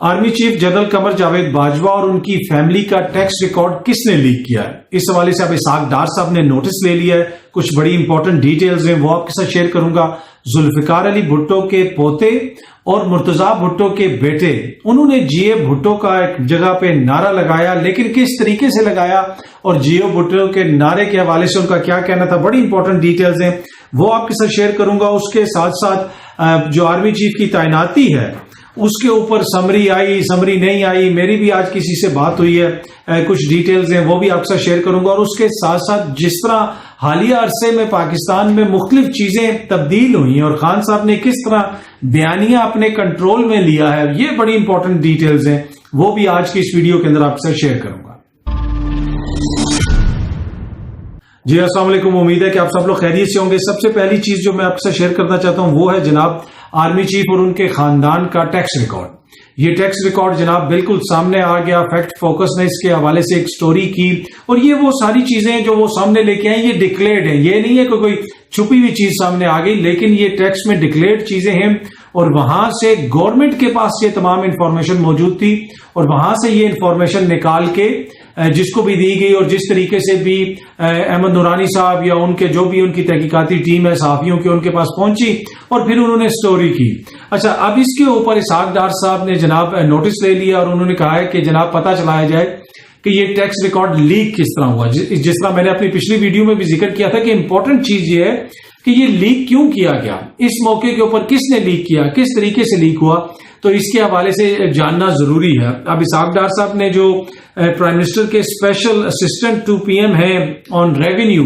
Army chief general Qamar Javed Bajwa और उनकी family का टैक्स रिकॉर्ड किसने लीक किया है, इस हवाले से अब इसाक डार साहब ने नोटिस ले लिया है। कुछ बड़ी इंपॉर्टेंट डिटेल्स हैं वो आपके साथ शेयर करूंगा। जुल्फिकार अली भुट्टो के पोते और मुर्तजा भुट्टो के बेटे, उन्होंने जीए भुट्टो का एक जगह पे नारा लगाया, लेकिन किस तरीके से लगाया और जीए भुट्टो के नारे के हवाले से उनका क्या कहना था, बड़ी इंपॉर्टेंट डिटेल्स हैं वो आपके साथ शेयर करूंगा। उसके साथ साथ जो आर्मी चीफ की तैनाती है उसके ऊपर समरी आई, समरी नहीं आई, मेरी भी आज किसी से बात हुई है, कुछ डिटेल्स हैं वो भी आपके साथ शेयर करूंगा। और उसके साथ साथ जिस तरह हालिया अरसे में पाकिस्तान में मुख्तलिफ चीजें तब्दील हुई हैं और खान साहब ने किस तरह बयानिया अपने कंट्रोल में लिया है, ये बड़ी इंपॉर्टेंट डिटेल्स हैं वो भी आज की इस वीडियो के अंदर आपके साथ शेयर करूंगा। जी अस्सलाम वालेकुम, उम्मीद है कि आप सब लोग खैरियत से होंगे। सबसे पहली चीज जो मैं आपके साथ शेयर करना चाहता हूं वो है जनाब आर्मी चीफ और उनके खानदान का टैक्स रिकॉर्ड। ये टैक्स रिकॉर्ड जनाब बिल्कुल सामने आ गया। फैक्ट फोकस ने इसके हवाले से एक स्टोरी की और ये वो सारी चीजें जो वो सामने लेके आए ये डिक्लेयर्ड है, ये नहीं है कि कोई छुपी हुई चीज सामने आ गई, लेकिन ये टैक्स में डिक्लेयर्ड चीजें हैं और वहां से गवर्नमेंट के पास ये तमाम इंफॉर्मेशन मौजूद थी और वहां से ये इंफॉर्मेशन निकाल के जिसको भी दी गई और जिस तरीके से भी अहमद नूरानी साहब या उनके जो भी उनकी तहकीकाती टीम है सहाफियों की उनके पास पहुंची और फिर उन्होंने स्टोरी की। अच्छा, अब इसके ऊपर इसाक डार साहब ने जनाब नोटिस ले लिया और उन्होंने कहा है कि जनाब पता चलाया जाए कि ये टैक्स रिकॉर्ड लीक किस तरह हुआ। जिस तरह मैंने अपनी पिछली वीडियो में भी जिक्र किया था कि इंपॉर्टेंट चीज ये है कि ये लीक क्यों किया गया, इस मौके के ऊपर किसने लीक किया, किस तरीके से लीक हुआ, तो इसके हवाले से जानना जरूरी है। अब इसाक डार साहब ने जो प्राइम मिनिस्टर के स्पेशल असिस्टेंट टू पीएम है ऑन रेवेन्यू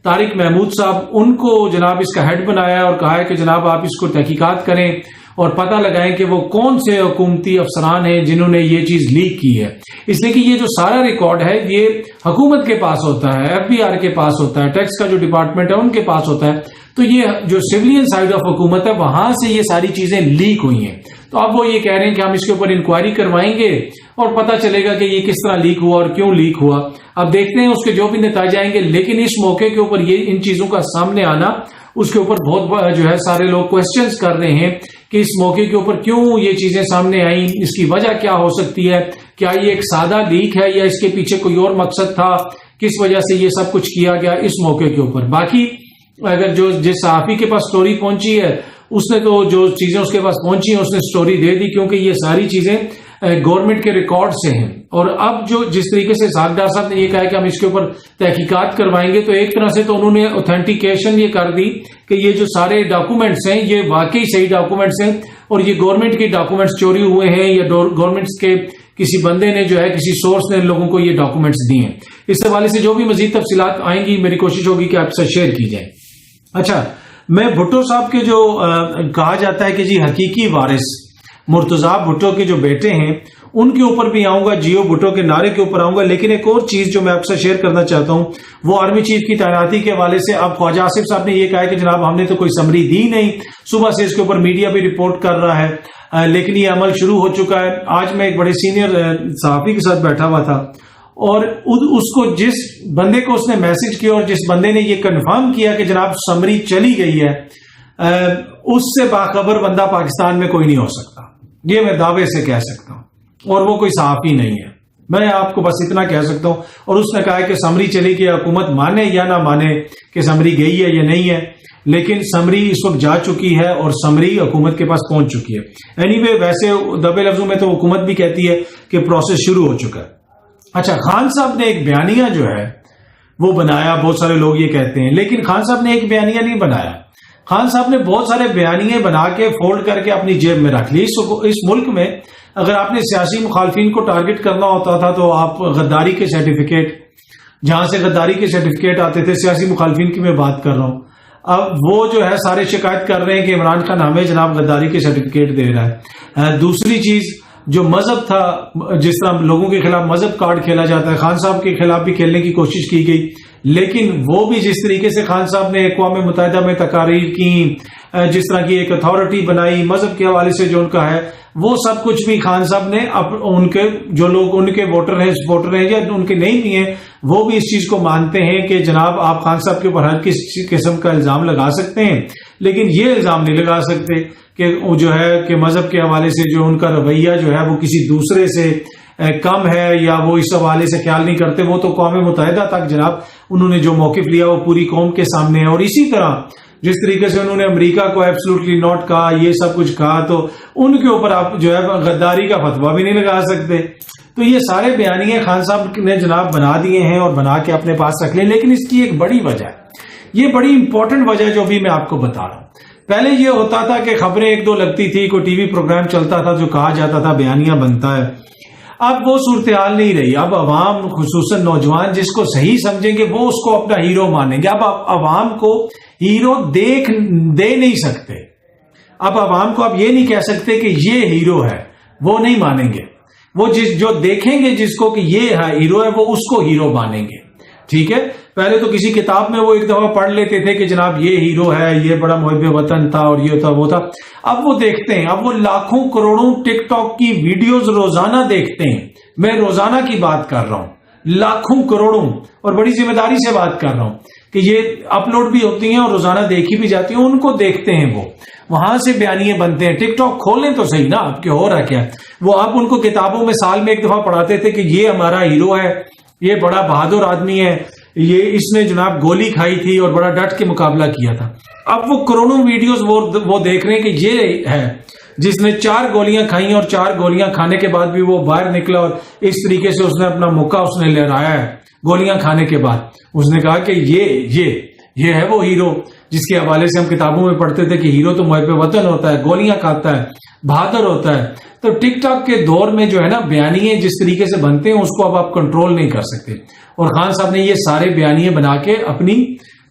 तारिक महमूद साहब, उनको जनाब इसका हेड बनाया और कहा है कि जनाब आप इसको तहकीकात करें और पता लगाएं कि वो कौन से हुकूमती अफसरान हैं जिन्होंने ये चीज लीक की है। इसलिए कि ये जो सारा रिकॉर्ड है ये हुकूमत के पास होता है, एफबीआर के पास होता है, टैक्स का जो डिपार्टमेंट है उनके पास होता है, तो ये जो सिविलियन साइड ऑफ हुकूमत है वहां से ये सारी चीजें लीक हुई हैं। तो अब वो ये कह रहे हैं कि हम इसके ऊपर इंक्वायरी करवाएंगे और पता चलेगा कि ये किस तरह लीक हुआ और क्यों लीक हुआ। अब देखते हैं उसके जो भी नतीजे आएंगे, लेकिन इस मौके के ऊपर ये इन चीजों का सामने आना, उसके ऊपर बहुत जो है सारे लोग क्वेश्चंस कर रहे हैं कि इस मौके के ऊपर क्यों ये चीजें सामने आई, इसकी वजह क्या हो सकती है, क्या ये एक सादा लीक है या इसके पीछे कोई और मकसद था, किस वजह से ये सब कुछ किया गया इस मौके के ऊपर। बाकी अगर जो जिस सहाफी के पास स्टोरी पहुंची है उसने तो जो चीजें उसके पास पहुंची हैं उसने स्टोरी दे दी, क्योंकि ये सारी चीजें गवर्नमेंट के रिकॉर्ड से हैं। और अब जो जिस तरीके से इसाक डार साहब ने ये कहा कि हम इसके ऊपर तहकीकात करवाएंगे, तो एक तरह से तो उन्होंने ऑथेंटिकेशन ये कर दी कि ये जो सारे डॉक्यूमेंट्स हैं ये वाकई सही डॉक्यूमेंट्स हैं और ये गवर्नमेंट के डॉक्यूमेंट्स चोरी हुए हैं या गवर्नमेंट्स के किसी बंदे ने जो है किसी सोर्स ने लोगों को ये डॉक्यूमेंट्स दिए हैं। इस हवाले से जो भी मजीद तफसीलात आएंगी मेरी कोशिश होगी कि आपसे शेयर की जाए। अच्छा, मैं भुट्टो साहब के जो कहा जाता है कि जी हकीकी वारिस मुर्तजा भुट्टो के जो बेटे हैं उनके ऊपर भी आऊंगा, जियो भुट्टो के नारे के ऊपर आऊंगा, लेकिन एक और चीज जो मैं आपसे शेयर करना चाहता हूं वो आर्मी चीफ की तैनाती के हवाले से। अब ख्वाजा आसिफ साहब ने ये कहा है कि जनाब हमने तो कोई समरी दी नहीं, सुबह से इसके ऊपर मीडिया भी रिपोर्ट कर रहा है, लेकिन ये अमल शुरू हो चुका है। आज मैं एक बड़े सीनियर सहाफी के साथ बैठा हुआ था और उसको जिस बंदे को उसने मैसेज किया और जिस बंदे ने ये कंफर्म किया कि जनाब समरी चली गई है, उससे बाखबर बंदा पाकिस्तान में कोई नहीं हो सकता, ये मैं दावे से कह सकता हूं, और वो कोई सहाफी नहीं है, मैं आपको बस इतना कह सकता हूं। और उसने कहा है कि समरी चली गई, हुकूमत माने या ना माने कि समरी गई है या नहीं है, लेकिन समरी इस वक्त जा चुकी है और समरी हुकूमत के पास पहुंच चुकी है। एनीवे, वैसे दबे लफ्जों में तो हुकूमत भी कहती है कि प्रोसेस शुरू हो चुका है। अच्छा, खान साहब ने एक बयानिया जो है वो बनाया, बहुत सारे लोग ये कहते हैं, लेकिन खान साहब ने एक बयानिया नहीं बनाया। खान साहब ने बहुत सारे बयानिए बना के फोल्ड करके अपनी जेब में रख ली। इस मुल्क में अगर आपने सियासी मुखालफिन को टारगेट करना होता था तो आप गद्दारी के सर्टिफिकेट, जहां से गद्दारी के सर्टिफिकेट आते थे, सियासी मुखालफिन की मैं बात कर रहा हूं, अब वो जो है सारे शिकायत कर रहे हैं कि इमरान खान हमें जनाब गद्दारी के सर्टिफिकेट दे रहा है। दूसरी चीज, जो मजहब था, जिस तरह लोगों के खिलाफ मजहब कार्ड खेला जाता है, खान साहब के खिलाफ भी खेलने की कोशिश की गई, लेकिन वो भी जिस तरीके से खान साहब ने अक़वाम मुत्तहिदा में तकारीर की, जिस तरह की एक अथॉरिटी बनाई मजहब के हवाले से जो उनका है, वो सब कुछ भी खान साहब ने अब उनके जो लोग उनके वोटर हैं, सपोर्टर हैं या उनके नहीं भी हैं, वो भी इस चीज को मानते हैं कि जनाब आप खान साहब के ऊपर हर किसी किस्म का इल्जाम लगा सकते हैं, لیکن یہ الزام نہیں لگا سکتے کہ وہ جو ہے کہ مذہب کے حوالے سے جو ان کا رویہ جو ہے وہ کسی دوسرے سے کم ہے یا وہ اس حوالے سے خیال نہیں کرتے. وہ تو اقوام متحدہ تک جناب انہوں نے جو موقف لیا وہ پوری قوم کے سامنے ہے. اور اسی طرح جس طریقے سے انہوں نے امریکہ کو ایبسولوٹلی ناٹ کہا، یہ سب کچھ کہا، تو ان کے اوپر آپ جو ہے غداری کا فتویٰ بھی نہیں لگا سکتے. تو یہ سارے بیانیے خان صاحب نے جناب بنا دیے ہیں اور بنا کے اپنے پاس رکھ لیں. لیکن اس کی ایک بڑی وجہ ہے، یہ بڑی امپورٹنٹ وجہ جو بھی میں آپ کو بتا رہا ہوں. پہلے یہ ہوتا تھا کہ خبریں ایک دو لگتی تھی، کوئی ٹی وی پروگرام چلتا تھا جو کہا جاتا تھا بیانیہ بنتا ہے. اب وہ صورتحال نہیں رہی. اب عوام خصوصاً نوجوان جس کو صحیح سمجھیں گے وہ اس کو اپنا ہیرو مانیں گے. اب عوام کو ہیرو دے نہیں سکتے. اب عوام کو آپ یہ نہیں کہہ سکتے کہ یہ ہیرو ہے، وہ نہیں مانیں گے. وہ جو دیکھیں گے جس کو کہ یہ ہیرو ہے وہ اس کو ہیرو مانیں گے. ٹھیک ہے، پہلے تو کسی کتاب میں وہ ایک دفعہ پڑھ لیتے تھے کہ جناب یہ ہیرو ہے، یہ بڑا محب وطن تھا اور یہ تھا وہ تھا. اب وہ دیکھتے ہیں، اب وہ لاکھوں کروڑوں ٹک ٹاک کی ویڈیوز روزانہ دیکھتے ہیں. میں روزانہ کی بات کر رہا ہوں، لاکھوں کروڑوں، اور بڑی ذمہ داری سے بات کر رہا ہوں کہ یہ اپلوڈ بھی ہوتی ہیں اور روزانہ دیکھی بھی جاتی ہیں. ان کو دیکھتے ہیں، وہ وہاں سے بیانیے بنتے ہیں. ٹک ٹاک کھولیں تو صحیح نا، آپ کے ہو رہا کیا. وہ آپ ان کو کتابوں میں سال میں ایک دفعہ پڑھاتے تھے کہ یہ ہمارا ہیرو ہے، یہ بڑا بہادر آدمی ہے، یہ اس نے جناب گولی کھائی تھی اور بڑا ڈٹ کے مقابلہ کیا تھا. اب وہ کروڑوں ویڈیوز وہ دیکھ رہے ہیں کہ یہ ہے جس نے 4 گولیاں کھائیں اور 4 گولیاں کھانے کے بعد بھی وہ باہر نکلا اور اس طریقے سے اس نے اپنا موقع اس نے لہرایا ہے. گولیاں کھانے کے بعد اس نے کہا کہ یہ ہے وہ ہیرو جس کے حوالے سے ہم کتابوں میں پڑھتے تھے کہ ہیرو تو محب وطن ہوتا ہے، گولیاں کھاتا ہے، بہادر ہوتا ہے. تو ٹک ٹاک کے دور میں جو ہے نا بیانیے جس طریقے سے بنتے ہیں اس کو اب آپ کنٹرول نہیں کر سکتے. اور خان صاحب نے یہ سارے بیانیے بنا کے اپنی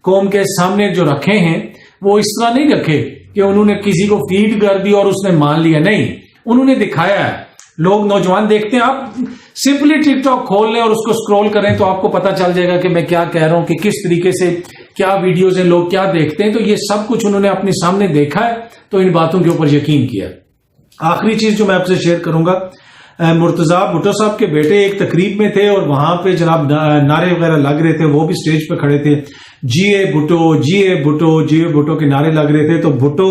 قوم کے سامنے جو رکھے ہیں وہ اس طرح نہیں رکھے کہ انہوں نے کسی کو فیڈ کر دی اور اس نے مان لیا. نہیں، انہوں نے دکھایا ہے. لوگ نوجوان دیکھتے ہیں. آپ سمپلی ٹک ٹاک کھول لیں اور اس کو سکرول کریں تو آپ کو پتا چل جائے گا کہ میں کیا کہہ رہا ہوں، کہ کس طریقے سے کیا ویڈیوز ہیں، لوگ کیا دیکھتے ہیں. تو یہ سب کچھ انہوں نے اپنے سامنے دیکھا ہے تو ان باتوں کے اوپر یقین کیا. آخری چیز جو میں آپ سے شیئر کروں گا، مرتضیٰ بھٹو صاحب کے بیٹے ایک تقریب میں تھے اور وہاں پہ جناب نعرے وغیرہ لگ رہے تھے. وہ بھی سٹیج پہ کھڑے تھے، جی اے بھٹو، جی اے بھٹو، جی اے بھٹو کے نعرے لگ رہے تھے. تو بھٹو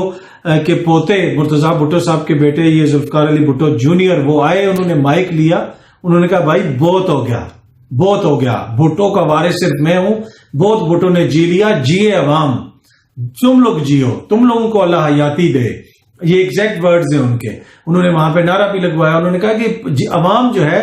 کے پوتے مرتضیٰ بھٹو صاحب کے بیٹے یہ ذوالفقار علی بھٹو جونیئر وہ آئے، انہوں نے مائک لیا، انہوں نے کہا بھائی بہت ہو گیا، بہت ہو گیا، بھٹو کا وارث صرف میں ہوں، بہت بھٹو نے جی لیا، جیے عوام، تم لوگ جیو، تم لوگوں کو اللہ حیاتی دے. یہ ایگزیکٹ ورڈز ہیں ان کے. انہوں نے وہاں پہ نعرہ بھی لگوایا. انہوں نے کہا کہ عوام جو ہے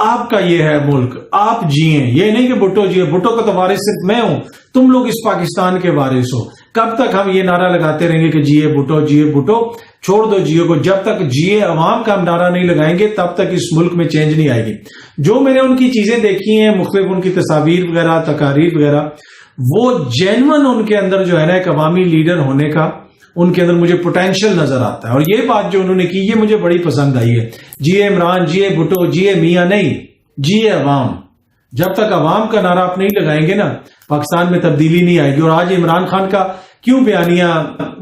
آپ کا یہ ہے ملک، آپ جیئیں، یہ نہیں کہ بھٹو جیے. بھٹو کا تو وارث صرف میں ہوں، تم لوگ اس پاکستان کے وارث ہو. کب تک ہم یہ نعرہ لگاتے رہیں گے کہ جیے بھٹو، جیے بھٹو؟ چھوڑ دو جیو کو. جب تک جیے عوام کا ہم نعرہ نہیں لگائیں گے تب تک اس ملک میں چینج نہیں آئے گی. جو میں نے ان کی چیزیں دیکھی ہیں، مختلف ان کی تصاویر وغیرہ، تقاریر وغیرہ، وہ جینون ان کے اندر جو ہے نا ایک عوامی لیڈر ہونے کا ان کے اندر مجھے پوٹینشیل نظر آتا ہے. اور یہ بات جو انہوں نے کی یہ مجھے بڑی پسند آئی ہے. جی اے عمران، جی اے بھٹو، جی اے میاں نہیں، جی اے عوام. جب تک عوام کا نعرہ آپ نہیں لگائیں گے نا پاکستان میں تبدیلی نہیں آئے گی. اور آج عمران خان کا کیوں بیانیہ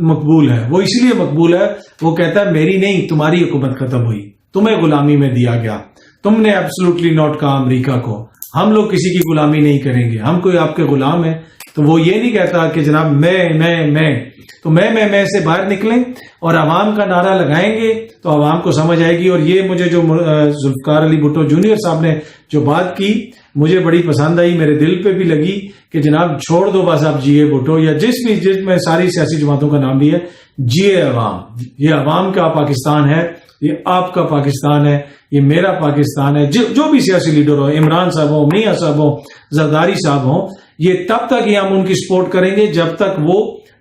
مقبول ہے؟ وہ اس لیے مقبول ہے، وہ کہتا ہے میری نہیں تمہاری حکومت ختم ہوئی، تمہیں غلامی میں دیا گیا، تم نے ایبسولوٹلی ناٹ کہا امریکہ کو، ہم لوگ کسی کی غلامی نہیں کریں گے، ہم کوئی آپ کے غلام ہیں. تو وہ یہ نہیں کہتا کہ جناب میں تو میں سے باہر نکلیں اور عوام کا نعرہ لگائیں گے تو عوام کو سمجھ آئے گی. اور یہ مجھے جو ذوالفقار علی بھٹو جونیئر صاحب نے جو بات کی مجھے بڑی پسند آئی، میرے دل پہ بھی لگی کہ جناب چھوڑ دو بس آپ جی اے بھٹو یا جس میں ساری سیاسی جماعتوں کا نام بھی ہے، جی اے عوام. یہ عوام کا پاکستان ہے، یہ آپ کا پاکستان ہے، یہ میرا پاکستان ہے. جو بھی سیاسی لیڈر ہو، عمران صاحب ہو، میاں صاحب ہو، زرداری صاحب ہوں، یہ تب تک ہی ہم ان کی سپورٹ کریں گے جب تک وہ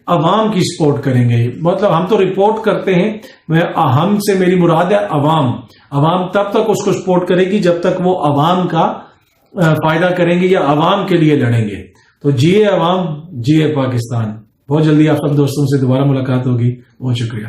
عوام کی سپورٹ کریں گے. مطلب ہم تو رپورٹ کرتے ہیں، ہم سے میری مراد ہے عوام تب تک اس کو سپورٹ کرے گی جب تک وہ عوام کا فائدہ کریں گے یا عوام کے لیے لڑیں گے. تو جیے عوام، جیے پاکستان. بہت جلدی آپ سب دوستوں سے دوبارہ ملاقات ہوگی. بہت شکریہ.